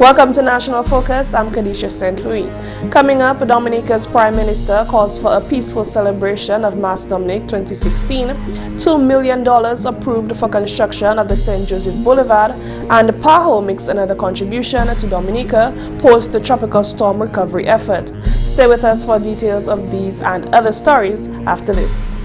Welcome to National Focus. I'm Kerdisha St. Louis. Coming up, Dominica's Prime Minister calls for a peaceful celebration of Mas Domnik 2016, $2 million approved for construction of the St. Joseph Boulevard, and PAHO makes another contribution to Dominica post the tropical storm recovery effort. Stay with us for details of these and other stories after this.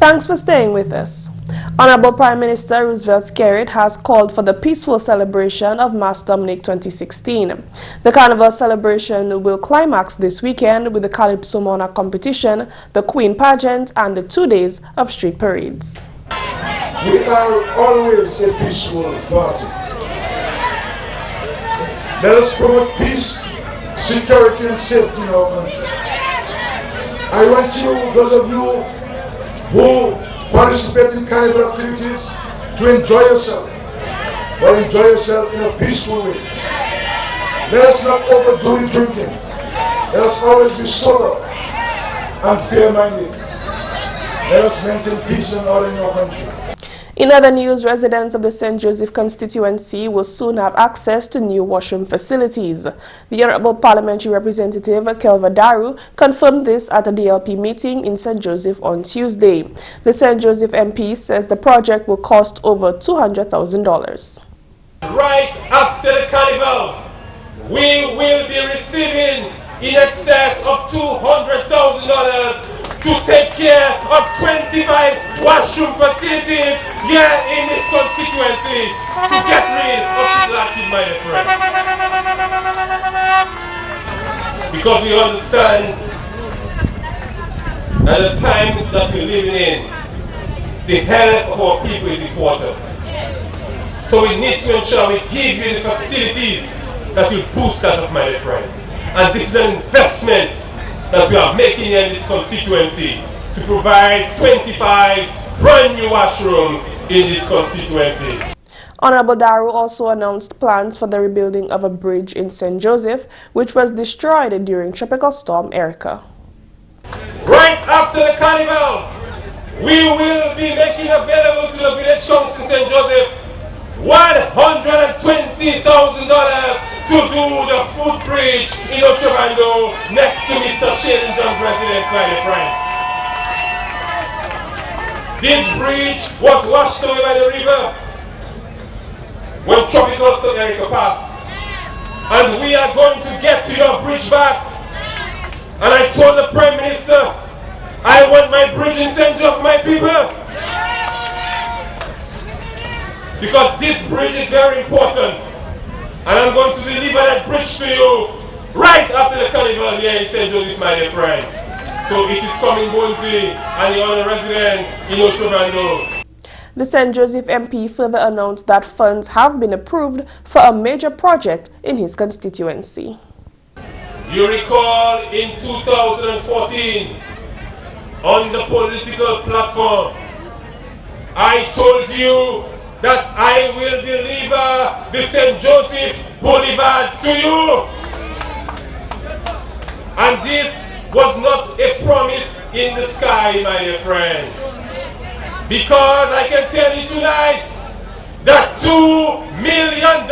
Thanks for staying with us. Honorable Prime Minister Roosevelt Skerrit has called for the peaceful celebration of Mas Domnik 2016. The carnival celebration will climax this weekend with the Calypso Monarch competition, the Queen pageant, and the 2 days of street parades. We are always a peaceful party. Let us promote peace, security, and safety in our country. I want you, those of you who participate in carnival activities, to enjoy yourself, but enjoy yourself in a peaceful way. Let us not overdo the drinking. Let us always be sober and fair-minded. Let us maintain peace and order in our country. In other news, residents of the St. Joseph constituency will soon have access to new washroom facilities. The Honorable Parliamentary Representative Kelva Daru confirmed this at a DLP meeting in St. Joseph on Tuesday. The St. Joseph MP says the project will cost over $200,000. Right after the carnival, we will be receiving in excess of $200,000 to take care of 25 washroom facilities here in this constituency to get rid of this lacking, my friend. Because we understand that the times that we're living in, the health of our people is important. So we need to ensure we give you the facilities that will boost that up, my friend. And this is an investment that we are making in this constituency to provide 25 brand new washrooms in this constituency. Honorable Daru also announced plans for the rebuilding of a bridge in St. Joseph, which was destroyed during Tropical Storm Erika. Right after the carnival, we will be making available to the village council in St. Joseph $120,000 to do the footbridge in Ochavando next to Mr. Shellington's residence, my friends. This bridge was washed away by the river when Tropical Storm Erika passed. And we are going to get to your bridge back. And I told the Prime Minister, I want my bridge in St. Joseph, my people. Because this bridge is very important. And I'm going to deliver that bridge to you right after the carnival here in St. Joseph, my dear friends. So it is coming, Bonzi, and the other residents in Otrovando. The St. Joseph MP further announced that funds have been approved for a major project in his constituency. You recall in 2014, on the political platform, I told you that I will deliver the St. Joseph Boulevard to you. And this was not a promise in the sky, my dear friends. Because I can tell you tonight that $2 million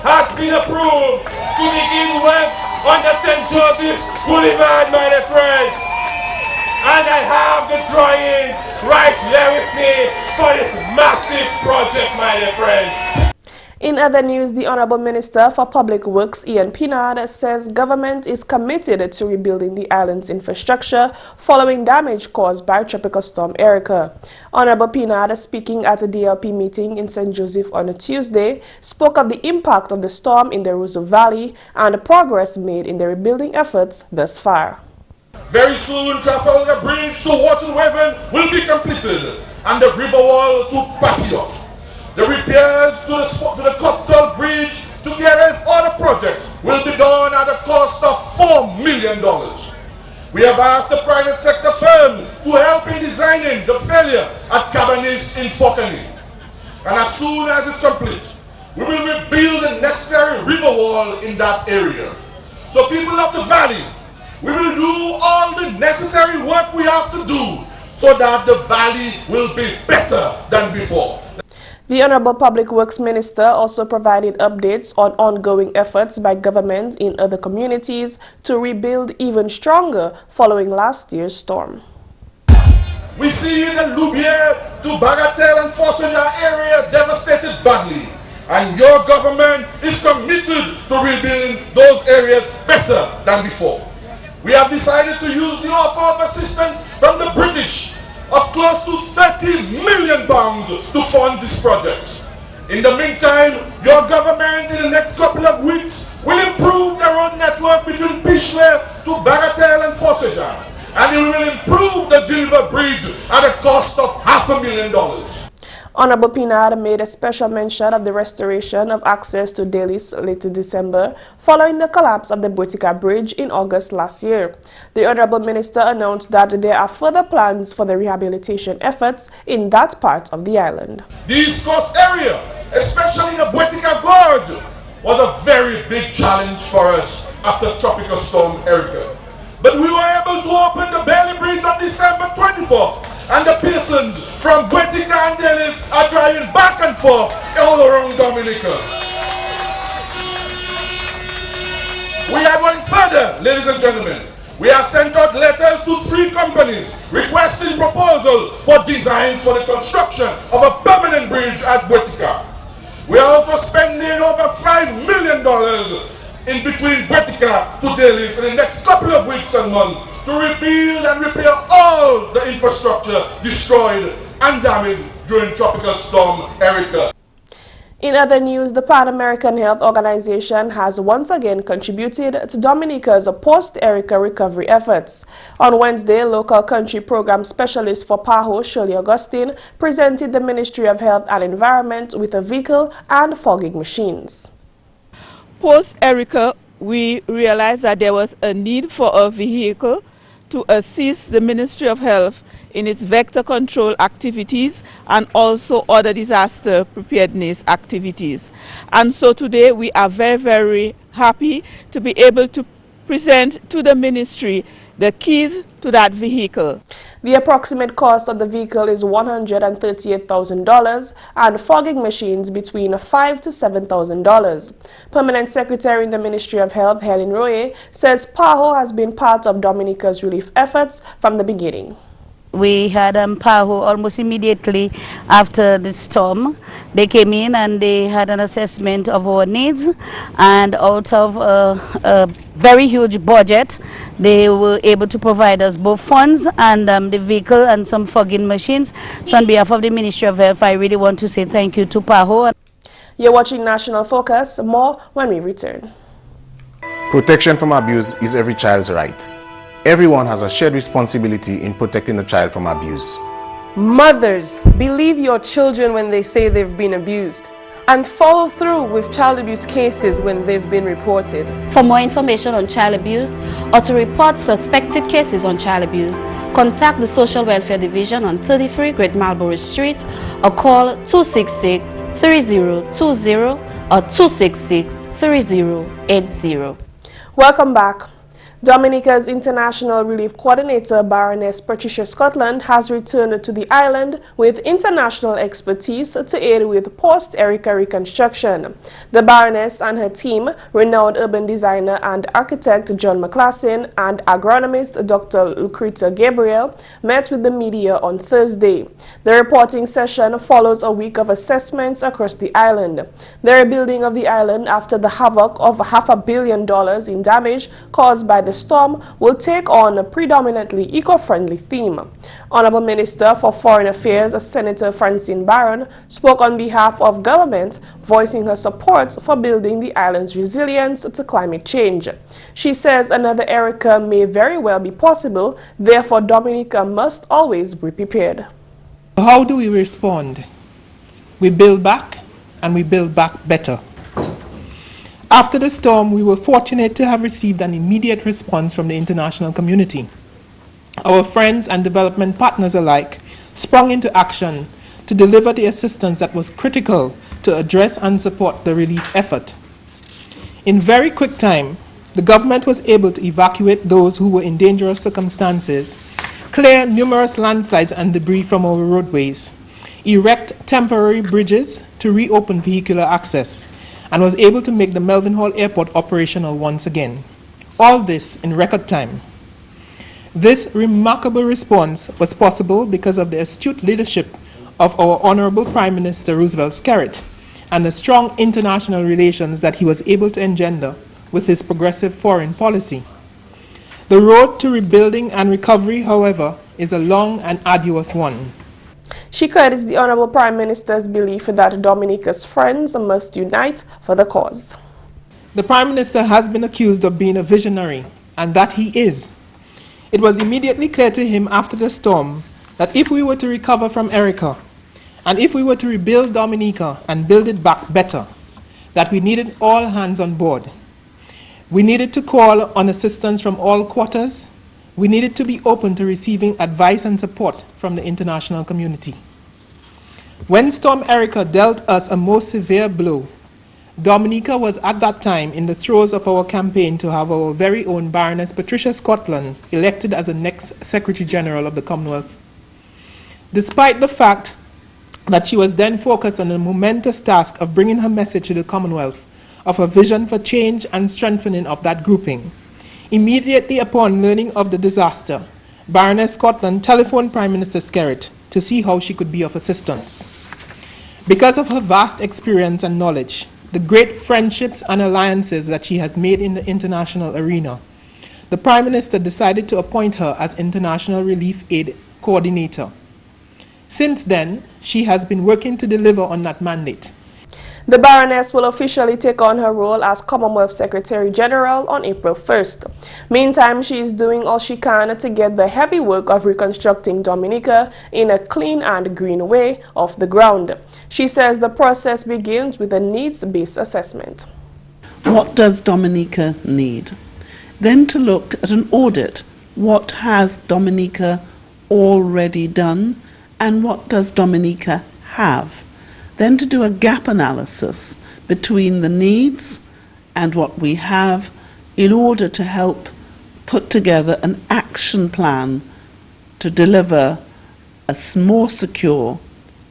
has been approved to begin works on the St. Joseph Boulevard, my dear friends. And I have the drawings right there with me for this massive project, my dear friends. In other news, the Honorable Minister for Public Works, Ian Pinard, says government is committed to rebuilding the island's infrastructure following damage caused by Tropical Storm Erika. Honorable Pinard, speaking at a DLP meeting in St. Joseph on a Tuesday, spoke of the impact of the storm in the Roseau Valley and the progress made in the rebuilding efforts thus far. Very soon, Trafalgar Bridge to Waterhaven will be completed, and the river wall to Papillon. The repairs to the Cocktail Bridge, together with other projects, will be done at a cost of $4 million. We have asked the private sector firm to help in designing the failure at Cabanis in Fokani. And as soon as it's complete, we will rebuild the necessary river wall in that area. So people of the valley, we will do all the necessary work we have to do so that the valley will be better than before. The Honorable Public Works Minister also provided updates on ongoing efforts by governments in other communities to rebuild even stronger following last year's storm. We see the Luce to Bagatelle and Forceja area devastated badly, and your government is committed to rebuilding those areas better than before. We have decided to use the offer of assistance from the British of close to £30 million to fund this project. In the meantime, your government in the next couple of weeks will improve the road network between Pishley to Bagatelle and Forceja, and it will improve the Geneva Bridge at a cost of $500,000. Honorable Pinard made a special mention of the restoration of access to Delhi's late December following the collapse of the Boulevard Bridge in August last year. The Honorable Minister announced that there are further plans for the rehabilitation efforts in that part of the island. The East Coast area, especially the Boulevard Gorge, was a very big challenge for us after Tropical Storm Erika. But we were able to open the Bailey Bridge on December 24th, and the persons from Boulevard and Delhi's are driving back and forth all around Dominica. We are going further, ladies and gentlemen. We have sent out letters to 3 companies requesting proposal for designs for the construction of a permanent bridge at Boulevard. We are also spending over $5 million in between Boulevard to Delhi's in the next couple of weeks and months to rebuild and repair all the infrastructure destroyed and damaged during Tropical Storm Erika. In other news, the Pan American Health Organization has once again contributed to Dominica's post-Erika recovery efforts. On Wednesday, local country program specialist for PAHO, Shirley Augustine, presented the Ministry of Health and Environment with a vehicle and fogging machines. Post-Erika, we realized that there was a need for a vehicle to assist the Ministry of Health in its vector control activities and also other disaster preparedness activities. And so today we are very, very happy to be able to present to the ministry the keys to that vehicle. The approximate cost of the vehicle is $138,000 and fogging machines between $5,000 to $7,000. Permanent Secretary in the Ministry of Health, Helen Roye, says PAHO has been part of Dominica's relief efforts from the beginning. We had PAHO almost immediately after the storm. They came in and they had an assessment of our needs, and out of a very huge budget, they were able to provide us both funds and the vehicle and some fogging machines. So on behalf of the Ministry of Health, I really want to say thank you to PAHO. You're watching National Focus. More when we return. Protection from abuse is every child's right. Everyone has a shared responsibility in protecting the child from abuse. Mothers, believe your children when they say they've been abused, and follow through with child abuse cases when they've been reported. For more information on child abuse or to report suspected cases on child abuse, contact the Social Welfare Division on 33 Great Marlborough Street or call 266-3020 or 266-3080. Welcome back. Dominica's International Relief Coordinator, Baroness Patricia Scotland, has returned to the island with international expertise to aid with post-Erika reconstruction. The Baroness and her team, renowned urban designer and architect John McPherson and agronomist Dr. Lucreta Gabriel, met with the media on Thursday. The reporting session follows a week of assessments across the island. The rebuilding of the island after the havoc of $500 million in damage caused by the storm will take on a predominantly eco-friendly theme. Honorable Minister for Foreign Affairs, Senator Francine Barron, spoke on behalf of government, voicing her support for building the island's resilience to climate change. She says another Erika may very well be possible, therefore Dominica must always be prepared. How do we respond? We build back, and we build back better. After the storm, we were fortunate to have received an immediate response from the international community. Our friends and development partners alike sprung into action to deliver the assistance that was critical to address and support the relief effort. In very quick time, the government was able to evacuate those who were in dangerous circumstances, clear numerous landslides and debris from our roadways, erect temporary bridges to reopen vehicular access, and was able to make the Melvin Hall Airport operational once again. All this in record time. This remarkable response was possible because of the astute leadership of our Honorable Prime Minister Roosevelt Skerrit and the strong international relations that he was able to engender with his progressive foreign policy. The road to rebuilding and recovery, however, is a long and arduous one. She credits the Honorable Prime Minister's belief that Dominica's friends must unite for the cause. The Prime Minister has been accused of being a visionary, and that he is. It was immediately clear to him after the storm that if we were to recover from Erika, and if we were to rebuild Dominica and build it back better, that we needed all hands on board. We needed to call on assistance from all quarters. We needed to be open to receiving advice and support from the international community. When Storm Erika dealt us a most severe blow, Dominica was at that time in the throes of our campaign to have our very own Baroness Patricia Scotland elected as the next Secretary General of the Commonwealth. Despite the fact that she was then focused on the momentous task of bringing her message to the Commonwealth of a vision for change and strengthening of that grouping, immediately upon learning of the disaster, Baroness Scotland telephoned Prime Minister Skerrit to see how she could be of assistance. Because of her vast experience and knowledge, the great friendships and alliances that she has made in the international arena, the Prime Minister decided to appoint her as International Relief Aid Coordinator. Since then, she has been working to deliver on that mandate. The Baroness will officially take on her role as Commonwealth Secretary General on April 1st. Meantime, she is doing all she can to get the heavy work of reconstructing Dominica in a clean and green way off the ground. She says the process begins with a needs-based assessment. What does Dominica need? Then to look at an audit. What has Dominica already done and what does Dominica have? Then to do a gap analysis between the needs and what we have in order to help put together an action plan to deliver a more secure,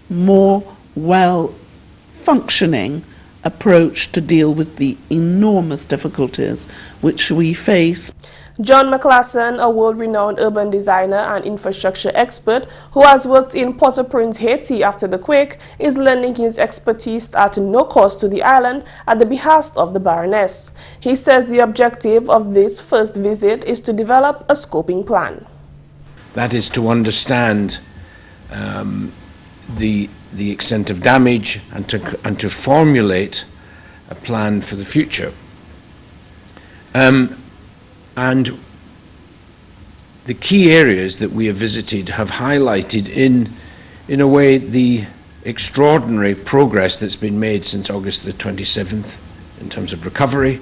more well-functioning approach to deal with the enormous difficulties which we face. John McPherson, a world-renowned urban designer and infrastructure expert who has worked in Port-au-Prince, Haiti after the quake, is lending his expertise at no cost to the island at the behest of the Baroness. He says the objective of this first visit is to develop a scoping plan. That is to understand the extent of damage and to formulate a plan for the future. And the key areas that we have visited have highlighted in a way the extraordinary progress that's been made since August the 27th in terms of recovery,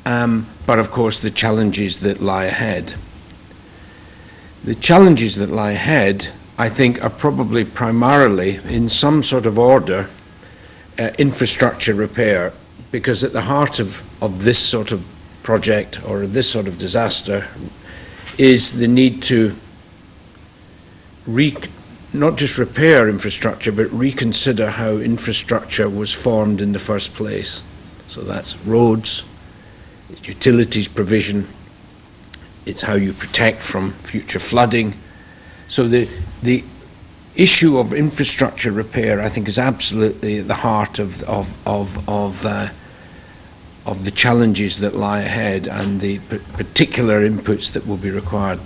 but of course the challenges that lie ahead. The challenges that lie ahead, I think, are probably primarily in some sort of order infrastructure repair, because at the heart of this sort of project or this sort of disaster is the need to not just repair infrastructure but reconsider how infrastructure was formed in the first place. So that's roads, it's utilities provision, it's how you protect from future flooding. So the issue of infrastructure repair, I think, is absolutely at the heart of the challenges that lie ahead and the particular inputs that will be required.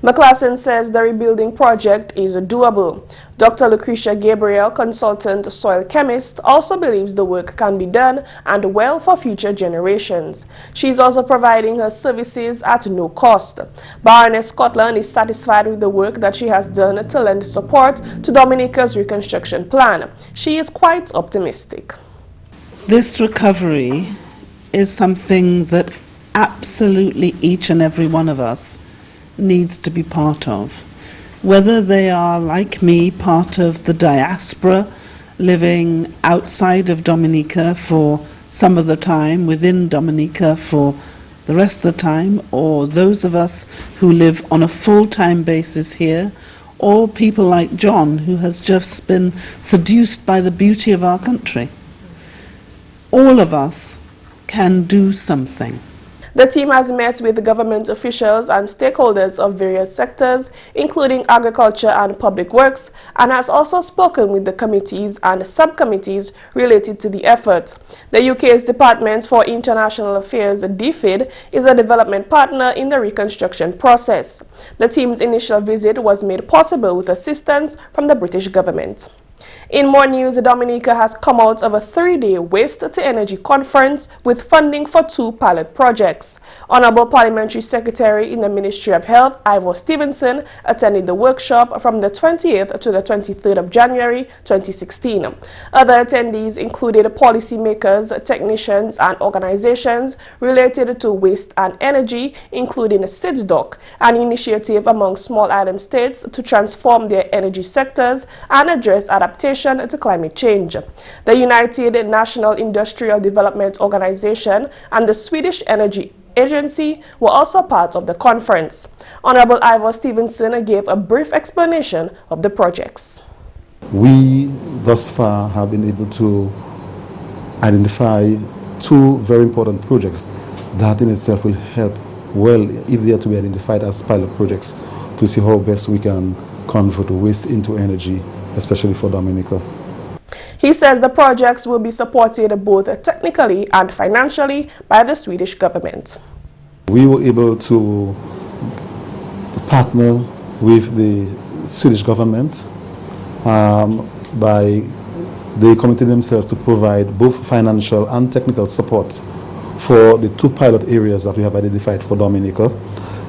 McPherson says the rebuilding project is doable. Dr. Lucretia Gabriel, consultant soil chemist, also believes the work can be done and well for future generations. She is also providing her services at no cost. Baroness Scotland is satisfied with the work that she has done to lend support to Dominica's reconstruction plan. She is quite optimistic. This recovery is something that absolutely each and every one of us needs to be part of. Whether they are, like me, part of the diaspora, living outside of Dominica for some of the time, within Dominica for the rest of the time, or those of us who live on a full-time basis here, or people like John, who has just been seduced by the beauty of our country. All of us can do something. The team has met with government officials and stakeholders of various sectors, including agriculture and public works, and has also spoken with the committees and subcommittees related to the effort. The UK's Department for International Affairs, DFID, is a development partner in the reconstruction process. The team's initial visit was made possible with assistance from the British government. In more news, Dominica has come out of a 3-day waste-to-energy conference with funding for 2 pilot projects. Honorable Parliamentary Secretary in the Ministry of Health, Ivor Stevenson, attended the workshop from the 28th to the 23rd of January 2016. Other attendees included policymakers, technicians, and organizations related to waste and energy, including SIDSDOC, an initiative among small island states to transform their energy sectors and address adaptation to climate change. The United National Industrial Development Organization and the Swedish Energy Agency were also part of the conference. Honorable Ivor Stevenson gave a brief explanation of the projects. We thus far have been able to identify 2 very important projects that in itself will help well, if they are to be identified as pilot projects, to see how best we can convert waste into energy, especially for Dominica. He says the projects will be supported both technically and financially by the Swedish government. We were able to partner with the Swedish government by they committed themselves to provide both financial and technical support for the 2 pilot areas that we have identified for Dominica.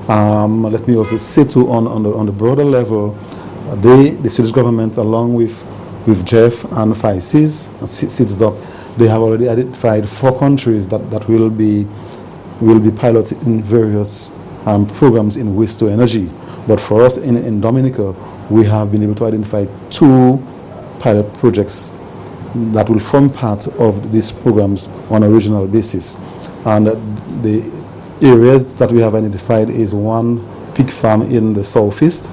Let me also say too, on the broader level, the Swedish government, along with Jeff and SIDSDOC, they have already identified 4 countries that will be piloted in various programs in waste to energy. But for us in Dominica, we have been able to identify 2 pilot projects that will form part of these programs on a regional basis. And the areas that we have identified is 1 pig farm in the southeast,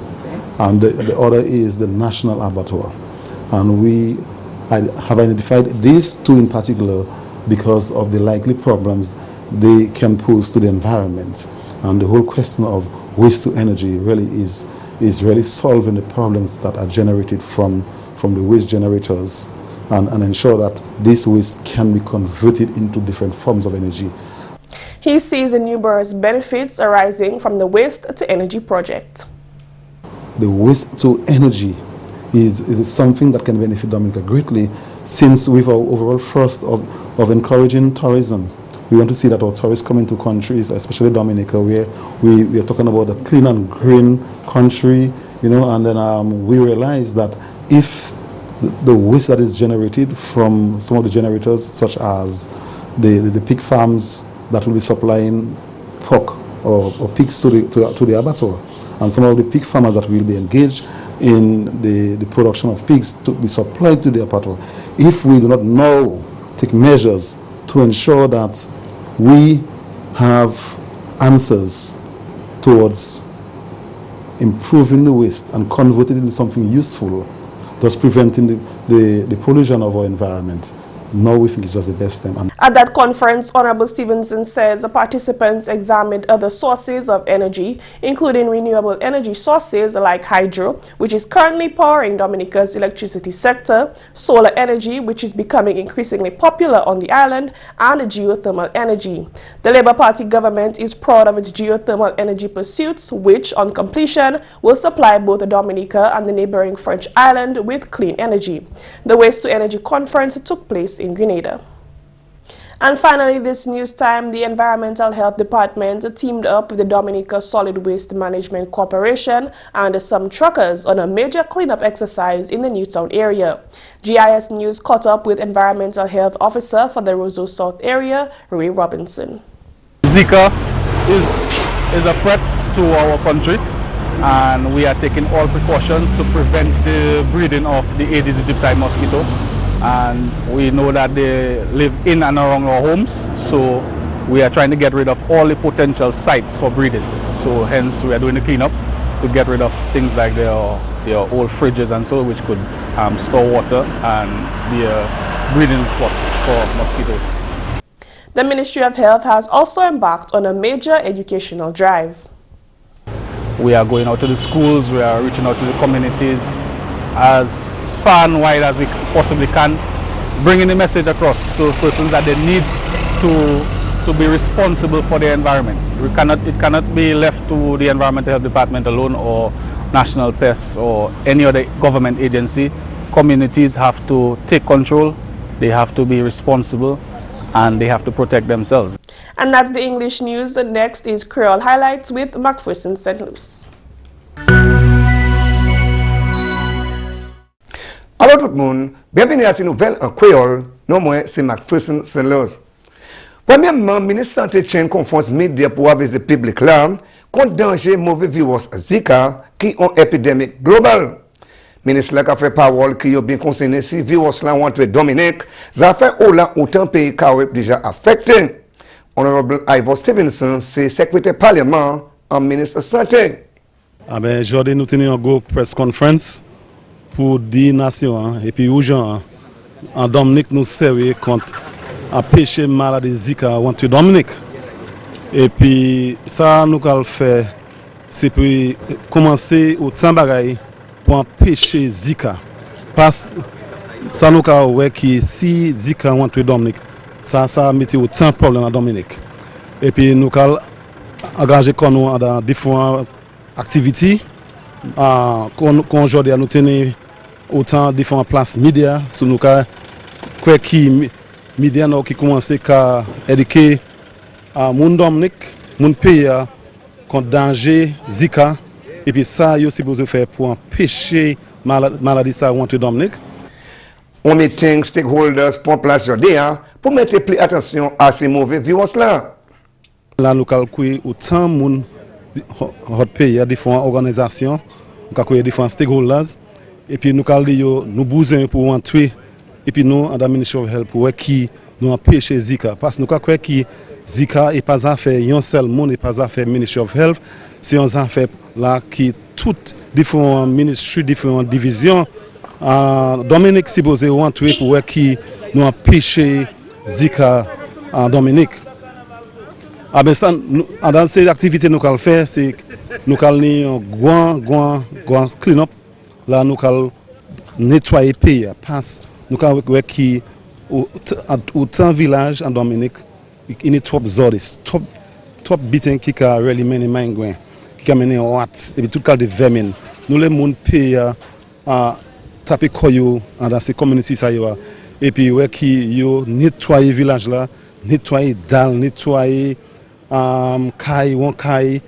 and the other is the National Abattoir. And we have identified these 2 in particular because of the likely problems they can pose to the environment. And the whole question of waste to energy really is really solving the problems that are generated from the waste generators and ensure that this waste can be converted into different forms of energy. He sees the numerous benefits arising from the waste to energy project. The waste to energy is something that can benefit Dominica greatly, since with our overall thrust of encouraging tourism. We want to see that our tourists come into countries, especially Dominica, where we are talking about a clean and green country, and then we realize that if the waste that is generated from some of the generators, such as the pig farms that will be supplying pork or pigs to the abattoir, and some of the pig farmers that will be engaged in the production of pigs to be supplied to the abattoir. If we do not now take measures to ensure that we have answers towards improving the waste and converting it into something useful, thus preventing the pollution of our environment, now we think it's just the best time. At that conference, Honorable Stevenson says the participants examined other sources of energy, including renewable energy sources like hydro, which is currently powering Dominica's electricity sector, solar energy, which is becoming increasingly popular on the island, and geothermal energy. The Labour Party government is proud of its geothermal energy pursuits, which, on completion, will supply both Dominica and the neighboring French island with clean energy. The Waste to Energy Conference took place in Grenada. And finally, this news time, the Environmental Health Department teamed up with the Dominica Solid Waste Management Corporation and some truckers on a major cleanup exercise in the Newtown area. GIS News caught up with Environmental Health Officer for the Roseau South area, Ray Robinson. Zika is a threat to our country, and we are taking all precautions to prevent the breeding of the Aedes aegypti mosquito. And we know that they live in and around our homes, so we are trying to get rid of all the potential sites for breeding. So hence we are doing the cleanup to get rid of things like their old fridges and so, which could store water and be a breeding spot for mosquitoes. The Ministry of Health has also embarked on a major educational drive. We are going out to the schools, we are reaching out to the communities as far and wide as we possibly can, bringing the message across to persons that they need to be responsible for their environment. It cannot be left to the Environmental Health Department alone or National Pests or any other government agency. Communities have to take control, they have to be responsible, and they have to protect themselves. And that's the English news. Next is Creole Highlights with McPherson St. Luce. Alors tout le monde, bienvenue à ces nouvelles en créole. Non moi c'est McPherson St. Luce. Premièrement, le ministre de la Santé tient une conférence média pour aviser le public là contre danger mauvais virus Zika qui ont épidémie globale. Le ministre a fait parole qui a bien concerné si le virus là entre Dominique, ça fait autant de pays qui ont déjà affecté. Honorable Ivor Stevenson, c'est secrétaire parlement en ministre de la Santé. Aujourd'hui, nous tenons une press conference pour 10 nations et puis aux gens en Dominique nous servons contre empêcher maladie Zika entre Dominique. Et puis ça nous allons faire c'est pour commencer au temps bagaille pour empêcher Zika. Parce ça nous allons voir que si Zika entre Dominique ça met autant de problèmes à Dominique. Et puis nous allons engager dans différentes activités. Aujourd'hui nous tenons autant différentes places médias sur nous quoi qui médias qui commencent à éduquer mon Dominique, mon pays contre danger Zika et puis ça il aussi besoin faire pour empêcher maladie ça entre Dominique. On meeting stakeholders pour place aujourd'hui pour mettre plus attention à ces mauvais virus là. Là nous calculons autant mon notre pays a différentes organisations, nous calculons différents stakeholders et puis nous calculons nous besoin pour entrer et puis nous dans Ministry of Health pour qui nous empêcher Zika parce que nous calculons que Zika est pas affaire un seul monde, n'est pas affaire Ministry of Health, c'est une affaire là qui toutes différents ministries, différentes divisions Dominique supposé entrer pour qui nous empêcher Zika en Dominique. Ça, dans ces activités nous allons faire, c'est nous allons grand clean-up. Là nous allons nettoyer le pays. Nous allons voir qui autant village en Dominique, il y a trop zones, trop bitins qui a really mené maingouin, qui a mené en et puis tout cas de vermine. Nous les monde pays à taper koyo dans ces communautés ça et puis ouais qui yo nettoyer village là, nettoyer dalle, nettoyer caille,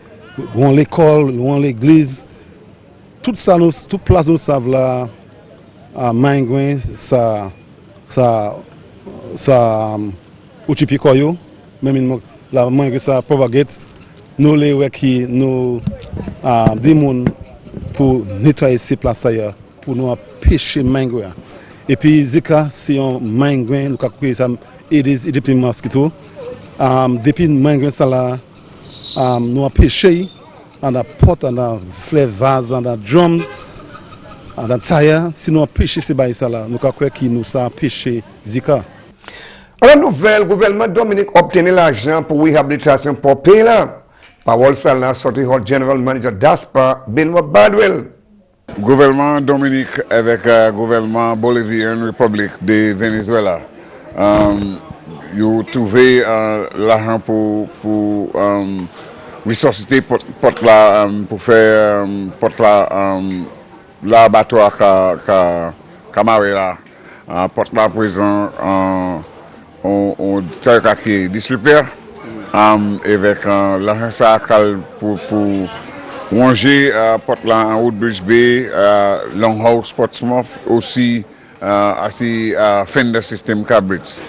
l'école, l'église, tout ça nous, toute place nous savent là, maingouin, ça, uchipi koyo, même la maingouin ça propagate, nous les ouais qui nous démon pour nettoyer ces places là, pour nous empêcher maingouin. Et puis Zika c'est un maingouin, nous calculons ça aider petits mosquitos. Depuis maingouin ça là nous empêcher dans la porte dans les vases dans la drum dans la taille si nous empêcher ces bails ça là nous croyons qui nous ça empêcher Zika. La nouvelle gouvernement Dominique obtenu l'argent pour réhabilitation pour pays là. Parole ça là sorti hot general manager d'ASPA Benoît Badwell. Gouvernement Dominique avec gouvernement Bolivien République de Venezuela. Vous trouvez l'argent pour ressusciter porte là pour faire porte là l'abattoir Camare là porte là présent on territoire qui est distribué avec l'argent ça pour ranger porte là en Woodbridge Bay Longhouse Portsmouth aussi assez Fender System Cabrits.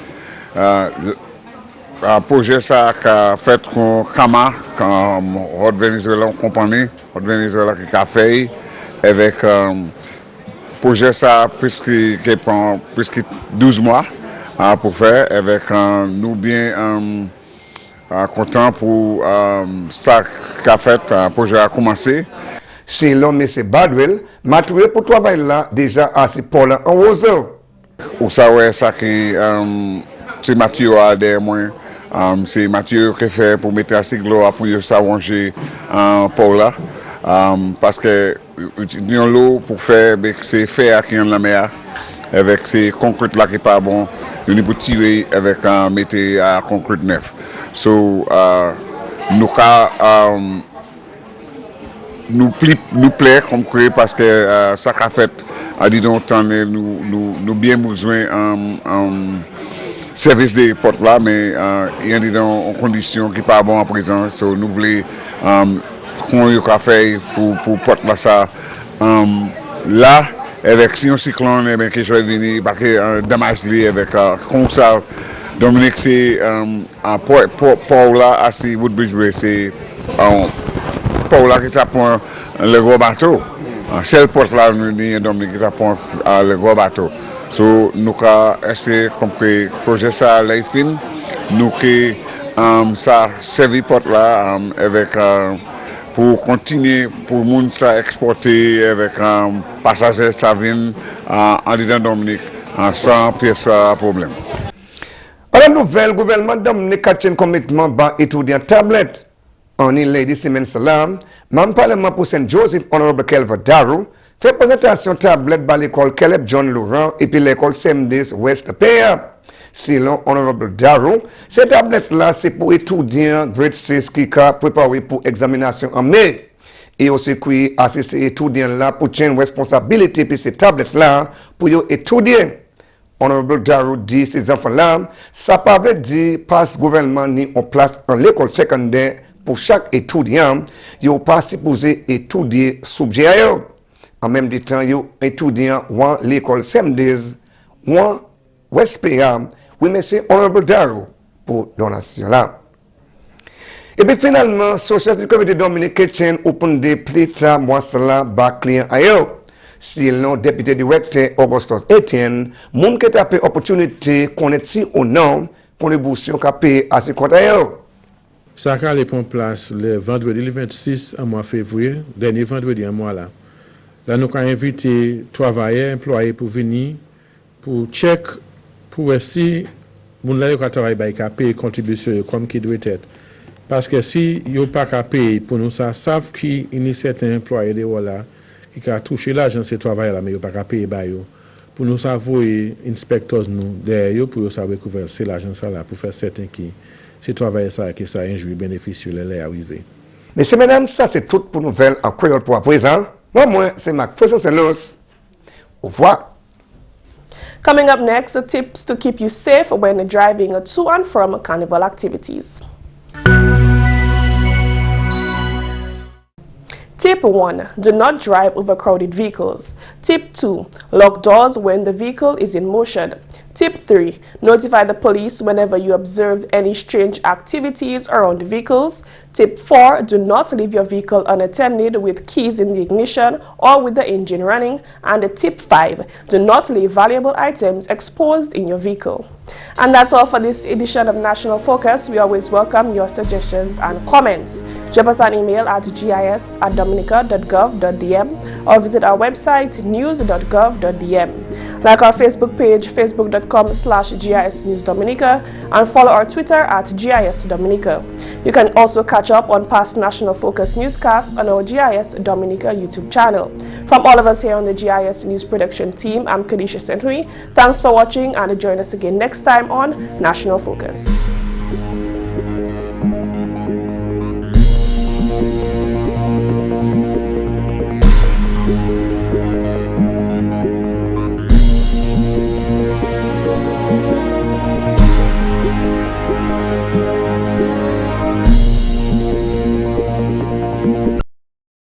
Projet ça a fait qu'on Kama Hot Venezuela compagnie Hot Venezuela qui a fait avec projet ça presque 12 mois pour faire avec nous bien content pour ça qu'a fait, projet a commencé. Selon M. Badwell, matériel pour travail là déjà assez pour en rose. Ou ça ouais ça qui c'est Mathieu a derrière moi. C'est Mathieu qui fait pour mettre assez l'eau pour s'arranger pour là. Parce que nous l'eau pour faire c'est fer qui est dans la mer avec ces concrètes là qui pas bon. Nous pour tirer avec mettre à concrète neuf. So nous plaît comme créer parce que ça qu'a fait à dire temps nous bien besoin service des portes là mais il y a des en conditions qui pas bon à présent so nous voulons qu'on y a fait pour porte là ça là avec si un cyclone et bien que je vais venir parce que dommage lié avec comme ça Dominique c'est pour là assez Woodbridge c'est pour là qui ça prend le gros bateau seul porte là nous Dominique qui ça prend le gros bateau. So nous essayer comme que projet ça là fin nous que ça servi porte là avec pour continuer pour monde ça exporter avec passagers ça vient en dedans Dominique sans pièce problème. La nouvelle gouvernement Dominique a tenu commitment ban étudiant tablette. En il Lady Simen Salam, membre parlement pour Saint Joseph Honorable Kelva Darrow fait présentation tablette par l'école Caleb John Laurent et puis l'école CMDS West PA. Selon Honorable Darrow, cette tablette-là, c'est pour étudiants grade 6 qui sont préparés pour examination en mai. Et aussi, qui a ces étudiants-là pour prendre responsabilité pour ces tablettes-là pour étudier. Honorable Darrow dit ces enfants-là, ça ne veut pas dire pas gouvernement ni en place en l'école secondaire pour chaque étudiant, ils ne sont pas supposés étudier sujet. En même temps, ils étudiants ou l'école CMDS ou WestPA. Oui, mais c'est Honorable Darrow pour donation là. Et puis finalement, Social Security Dominica tient open day plita mois cela bas client ailleurs. Si le député directeur Augustus Etienne, moun qui a payé opportunité connaître si ou non contribution qu'a payé à ce compte ailleurs. Ça a été en place le vendredi le 26 en mois février, dernier vendredi en mois là. Là, nous avons invité travailleurs, employés pour venir, pour check, pour si moun la yo ka travail ba ka payer contribution comme qui doit être. Parce que si yo pas ka payer pour nous ça savent qui il certains employés de voilà qui a touché l'argent ces travailleurs là mais yo pas ka payer ba yo. Pour nous savoir inspecteurs nous derrière pour savoir couvrir c'est l'argent ça là pour faire certains qui ces travailleurs ça qui ça injure bénéficieux les arriver. Messieurs mesdames, ça c'est tout pour nouvelles en créole pour à présent. Moi c'est McPherson Luce. Au revoir. Coming up next, tips to keep you safe when driving to and from carnival activities. Tip 1. Do not drive overcrowded vehicles. Tip 2. Lock doors when the vehicle is in motion. Tip 3. Notify the police whenever you observe any strange activities around the vehicles. Tip 4. Do not leave your vehicle unattended with keys in the ignition or with the engine running. And tip 5. Do not leave valuable items exposed in your vehicle. And that's all for this edition of National Focus. We always welcome your suggestions and comments. Drop us an email at gis@dominica.gov.dm or visit our website news.gov.dm. Like our Facebook page, facebook.com/GIS News Dominica, and follow our Twitter at GIS Dominica. You can also catch up on past National Focus newscasts on our GIS Dominica YouTube channel. From all of us here on the GIS News Production team, I'm Kerdisha St. Thanks for watching and join us again next time on National Focus.